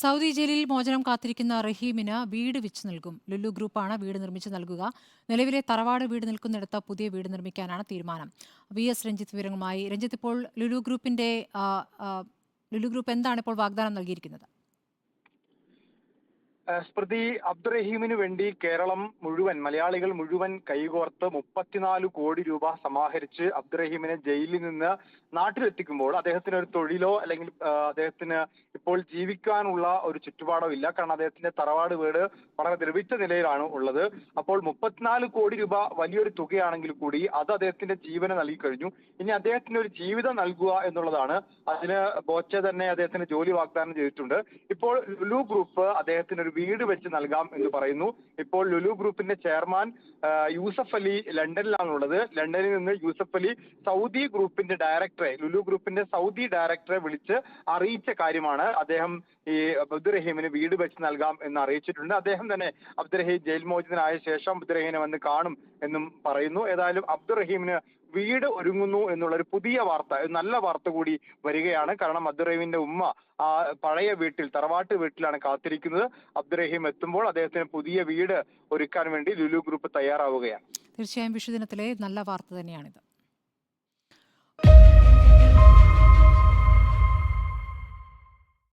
Saudi ജയിലിൽ മോചനം കാത്തിരിക്കുന്ന റഹീമിന് വീട് വെച്ച് നൽകും. ലുലു ഗ്രൂപ്പാണ് വീട് നിർമ്മിച്ച് നൽകുക. നിലവിലെ തറവാട് വീട് നിൽക്കുന്നിടത്ത് പുതിയ വീട് നിർമ്മിക്കാനാണ് തീരുമാനം. രഞ്ജിത്ത് വിവരങ്ങളുമായി. രഞ്ജിത്ത്, ഇപ്പോൾ ലുലു ഗ്രൂപ്പ് എന്താണ് ഇപ്പോൾ വാഗ്ദാനം നൽകിയിരിക്കുന്നത്? സ്മൃതി, അബ്ദുറഹീമിന് വേണ്ടി കേരളം മുഴുവൻ, മലയാളികൾ മുഴുവൻ കൈകോർത്ത് 34 കോടി രൂപ സമാഹരിച്ച് അബ്ദുറഹീമിനെ ജയിലിൽ നിന്ന് നാട്ടിലെത്തിക്കുമ്പോൾ അദ്ദേഹത്തിന് ഒരു തൊഴിലോ അല്ലെങ്കിൽ അദ്ദേഹത്തിന് ഇപ്പോൾ ജീവിക്കാനുള്ള ഒരു ചുറ്റുപാടോ ഇല്ല. കാരണം അദ്ദേഹത്തിന്റെ തറവാട് വീട് വളരെ ദ്രവിച്ച നിലയിലാണ് ഉള്ളത്. അപ്പോൾ 34 കോടി രൂപ വലിയൊരു തുകയാണെങ്കിൽ കൂടി അത് അദ്ദേഹത്തിന്റെ ജീവന് നൽകി കഴിഞ്ഞു. ഇനി അദ്ദേഹത്തിന് ഒരു ജീവിതം നൽകുക എന്നുള്ളതാണ്. അതിന് ബോച്ചെ തന്നെ അദ്ദേഹത്തിന് ജോലി വാഗ്ദാനം ചെയ്തിട്ടുണ്ട്. ഇപ്പോൾ ലുലു ഗ്രൂപ്പ് അദ്ദേഹത്തിന് ഒരു വീട് വെച്ച് നൽകാം എന്ന് പറയുന്നു. ഇപ്പോൾ ലുലു ഗ്രൂപ്പിന്റെ ചെയർമാൻ യൂസഫ് അലി ലണ്ടനിലാണുള്ളത്. ലണ്ടനിൽ നിന്ന് യൂസഫ് അലി സൗദി ഗ്രൂപ്പിന്റെ ലുലു ഗ്രൂപ്പിന്റെ സൗദി ഡയറക്ടറെ വിളിച്ച് അറിയിച്ച കാര്യമാണ്. അദ്ദേഹം ഈ അബ്ദുറഹീമിന് വീട് വെച്ച് നൽകാം എന്ന് അറിയിച്ചിട്ടുണ്ട്. അദ്ദേഹം തന്നെ അബ്ദുറഹീം ജയിൽ മോചിതനായ ശേഷം അബ്ദുറഹീമിനെ വന്ന് കാണും എന്നും പറയുന്നു. ഏതായാലും അബ്ദുറഹീമിന് വീട് ഒരുങ്ങുന്നു എന്നുള്ള ഒരു പുതിയ വാർത്ത, നല്ല വാർത്ത കൂടി വരികയാണ്. കാരണം അബ്ദുറഹീമിന്റെ ഉമ്മ ആ പഴയ വീട്ടിൽ, തറവാട്ട് വീട്ടിലാണ് കാത്തിരിക്കുന്നത്. അബ്ദുറഹീം എത്തുമ്പോൾ അദ്ദേഹത്തിന് പുതിയ വീട് ഒരുക്കാൻ വേണ്ടി ലുലു ഗ്രൂപ്പ് തയ്യാറാവുകയാണ്. തീർച്ചയായും വിഷുദിനത്തിലെ നല്ല വാർത്ത തന്നെയാണിത്.